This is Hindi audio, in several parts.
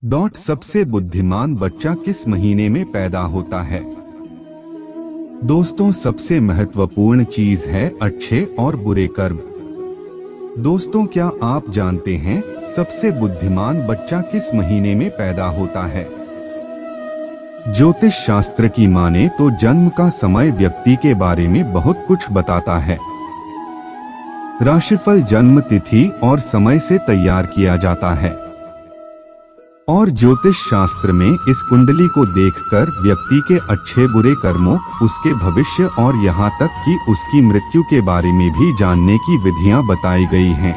सबसे बुद्धिमान बच्चा किस महीने में पैदा होता है? दोस्तों, सबसे महत्वपूर्ण चीज है अच्छे और बुरे कर्म। दोस्तों, क्या आप जानते हैं सबसे बुद्धिमान बच्चा किस महीने में पैदा होता है? ज्योतिष शास्त्र की माने तो जन्म का समय व्यक्ति के बारे में बहुत कुछ बताता है। राशिफल जन्म तिथि और समय से तैयार किया जाता है और ज्योतिष शास्त्र में इस कुंडली को देखकर व्यक्ति के अच्छे बुरे कर्मों, उसके भविष्य और यहाँ तक कि उसकी मृत्यु के बारे में भी जानने की विधियां बताई गई हैं।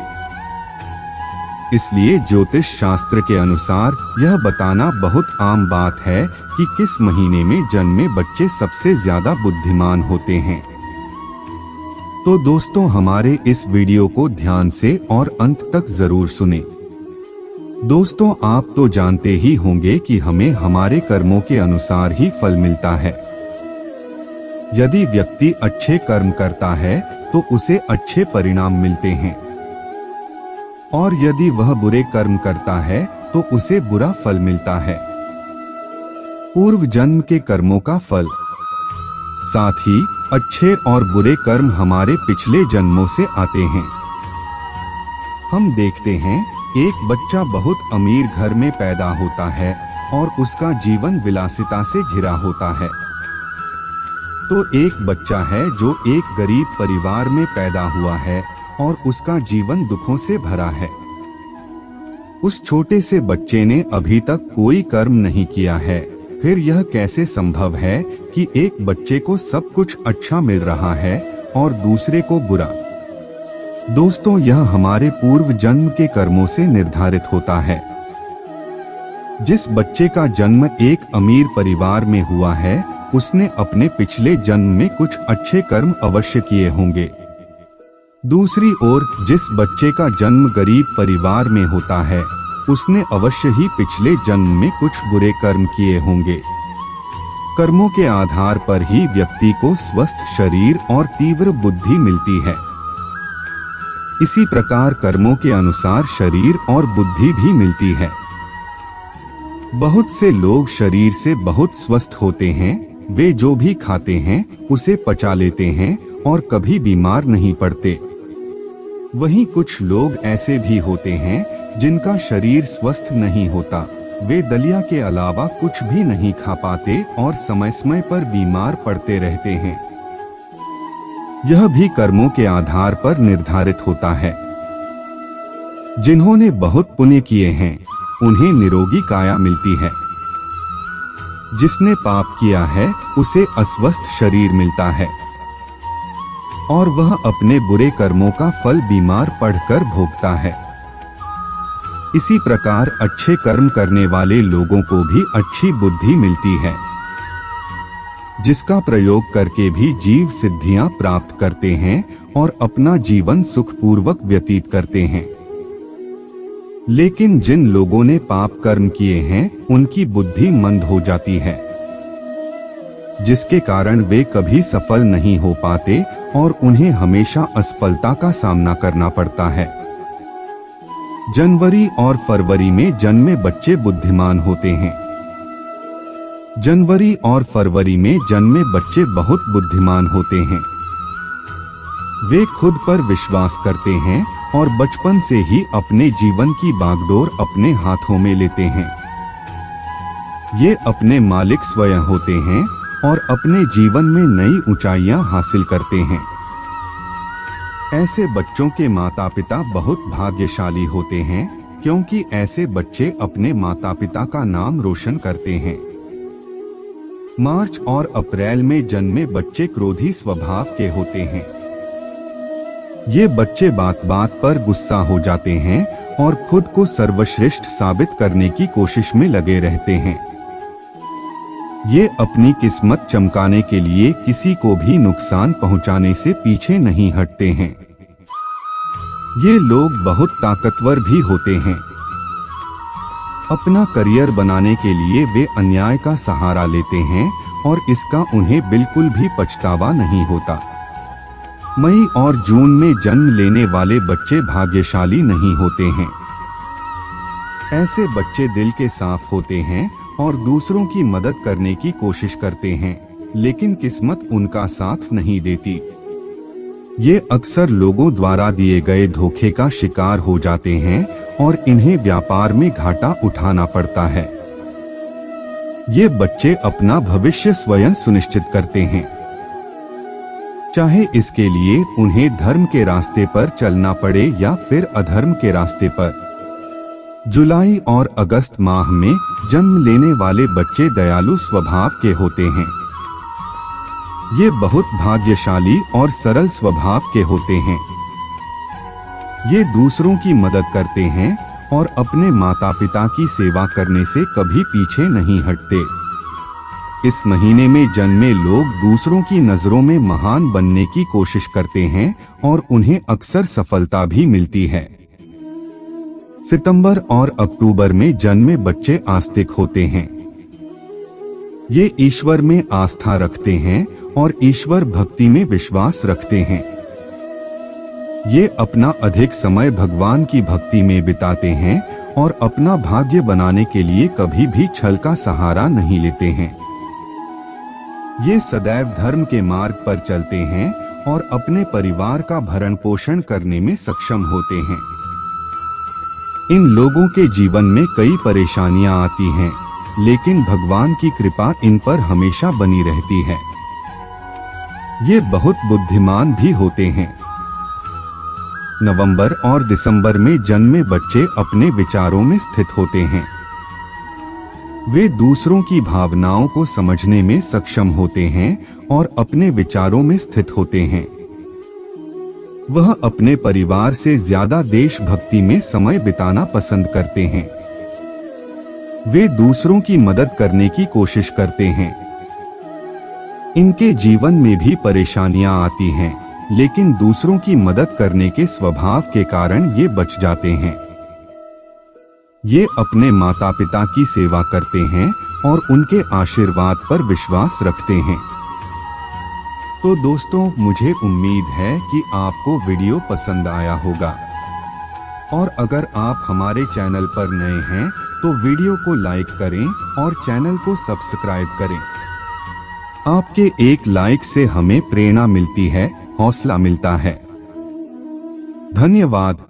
इसलिए ज्योतिष शास्त्र के अनुसार यह बताना बहुत आम बात है कि किस महीने में जन्मे बच्चे सबसे ज्यादा बुद्धिमान होते हैं। तो दोस्तों, हमारे इस वीडियो को ध्यान से और अंत तक जरूर सुनें। दोस्तों, आप तो जानते ही होंगे कि हमें हमारे कर्मों के अनुसार ही फल मिलता है। यदि व्यक्ति अच्छे कर्म करता है तो उसे अच्छे परिणाम मिलते हैं और यदि वह बुरे कर्म करता है तो उसे बुरा फल मिलता है। पूर्व जन्म के कर्मों का फल, साथ ही अच्छे और बुरे कर्म हमारे पिछले जन्मों से आते हैं। हम देखते हैं एक बच्चा बहुत अमीर घर में पैदा होता है और उसका जीवन विलासिता से घिरा होता है। तो एक बच्चा है जो एक गरीब परिवार में पैदा हुआ है और उसका जीवन दुखों से भरा है। उस छोटे से बच्चे ने अभी तक कोई कर्म नहीं किया है, फिर यह कैसे संभव है कि एक बच्चे को सब कुछ अच्छा मिल रहा है और दूसरे को बुरा? दोस्तों, यह हमारे पूर्व जन्म के कर्मों से निर्धारित होता है। जिस बच्चे का जन्म एक अमीर परिवार में हुआ है, उसने अपने पिछले जन्म में कुछ अच्छे कर्म अवश्य किए होंगे। दूसरी ओर जिस बच्चे का जन्म गरीब परिवार में होता है, उसने अवश्य ही पिछले जन्म में कुछ बुरे कर्म किए होंगे। कर्मों के आधार पर ही व्यक्ति को स्वस्थ शरीर और तीव्र बुद्धि मिलती है। इसी प्रकार कर्मों के अनुसार शरीर और बुद्धि भी मिलती है। बहुत से लोग शरीर से बहुत स्वस्थ होते हैं, वे जो भी खाते हैं उसे पचा लेते हैं और कभी बीमार नहीं पड़ते। वहीं कुछ लोग ऐसे भी होते हैं जिनका शरीर स्वस्थ नहीं होता, वे दलिया के अलावा कुछ भी नहीं खा पाते और समय समय पर बीमार पड़ते रहते हैं। यह भी कर्मों के आधार पर निर्धारित होता है। जिन्होंने बहुत पुण्य किए हैं, उन्हें निरोगी काया मिलती है। जिसने पाप किया है, उसे अस्वस्थ शरीर मिलता है और वह अपने बुरे कर्मों का फल बीमार पड़कर भोगता है। इसी प्रकार अच्छे कर्म करने वाले लोगों को भी अच्छी बुद्धि मिलती है, जिसका प्रयोग करके भी जीव सिद्धियां प्राप्त करते हैं और अपना जीवन सुखपूर्वक व्यतीत करते हैं। लेकिन जिन लोगों ने पाप कर्म किए हैं, उनकी बुद्धि मंद हो जाती है, जिसके कारण वे कभी सफल नहीं हो पाते और उन्हें हमेशा असफलता का सामना करना पड़ता है। जनवरी और फरवरी में जन्मे बच्चे बुद्धिमान होते हैं। जनवरी और फरवरी में जन्मे बच्चे बहुत बुद्धिमान होते हैं। वे खुद पर विश्वास करते हैं और बचपन से ही अपने जीवन की बागडोर अपने हाथों में लेते हैं। ये अपने मालिक स्वयं होते हैं और अपने जीवन में नई ऊंचाइयां हासिल करते हैं। ऐसे बच्चों के माता पिता बहुत भाग्यशाली होते हैं, क्योंकि ऐसे बच्चे अपने माता पिता का नाम रोशन करते हैं। मार्च और अप्रैल में जन्मे बच्चे क्रोधी स्वभाव के होते हैं। ये बच्चे बात बात पर गुस्सा हो जाते हैं और खुद को सर्वश्रेष्ठ साबित करने की कोशिश में लगे रहते हैं। ये अपनी किस्मत चमकाने के लिए किसी को भी नुकसान पहुंचाने से पीछे नहीं हटते हैं। ये लोग बहुत ताकतवर भी होते हैं। अपना करियर बनाने के लिए वे अन्याय का सहारा लेते हैं और इसका उन्हें बिल्कुल भी पछतावा नहीं होता। मई और जून में जन्म लेने वाले बच्चे भाग्यशाली नहीं होते हैं। ऐसे बच्चे दिल के साफ होते हैं और दूसरों की मदद करने की कोशिश करते हैं, लेकिन किस्मत उनका साथ नहीं देती। ये अक्सर लोगों द्वारा दिए गए धोखे का शिकार हो जाते हैं और इन्हें व्यापार में घाटा उठाना पड़ता है। ये बच्चे अपना भविष्य स्वयं सुनिश्चित करते हैं, चाहे इसके लिए उन्हें धर्म के रास्ते पर चलना पड़े या फिर अधर्म के रास्ते पर। जुलाई और अगस्त माह में जन्म लेने वाले बच्चे दयालु स्वभाव के होते हैं। ये बहुत भाग्यशाली और सरल स्वभाव के होते हैं। ये दूसरों की मदद करते हैं और अपने माता पिता की सेवा करने से कभी पीछे नहीं हटते। इस महीने में जन्मे लोग दूसरों की नजरों में महान बनने की कोशिश करते हैं और उन्हें अक्सर सफलता भी मिलती है। सितंबर और अक्टूबर में जन्मे बच्चे आस्तिक होते हैं। ये ईश्वर में आस्था रखते हैं और ईश्वर भक्ति में विश्वास रखते हैं। ये अपना अधिक समय भगवान की भक्ति में बिताते हैं और अपना भाग्य बनाने के लिए कभी भी छल का सहारा नहीं लेते हैं। ये सदैव धर्म के मार्ग पर चलते हैं और अपने परिवार का भरण पोषण करने में सक्षम होते हैं। इन लोगों के जीवन में कई परेशानियां आती हैं, लेकिन भगवान की कृपा इन पर हमेशा बनी रहती है। ये बहुत बुद्धिमान भी होते हैं। नवंबर और दिसंबर में जन्मे बच्चे अपने विचारों में स्थित होते हैं। वे दूसरों की भावनाओं को समझने में सक्षम होते हैं और अपने विचारों में स्थित होते हैं। वह अपने परिवार से ज्यादा देशभक्ति में समय बिताना पसंद करते हैं। वे दूसरों की मदद करने की कोशिश करते हैं। इनके जीवन में भी परेशानियां आती हैं, लेकिन दूसरों की मदद करने के स्वभाव के कारण ये बच जाते हैं। ये अपने माता पिता की सेवा करते हैं और उनके आशीर्वाद पर विश्वास रखते हैं। तो दोस्तों, मुझे उम्मीद है कि आपको वीडियो पसंद आया होगा और अगर आप हमारे चैनल पर नए हैं तो वीडियो को लाइक करें और चैनल को सब्सक्राइब करें। आपके एक लाइक से हमें प्रेरणा मिलती है, हौसला मिलता है। धन्यवाद।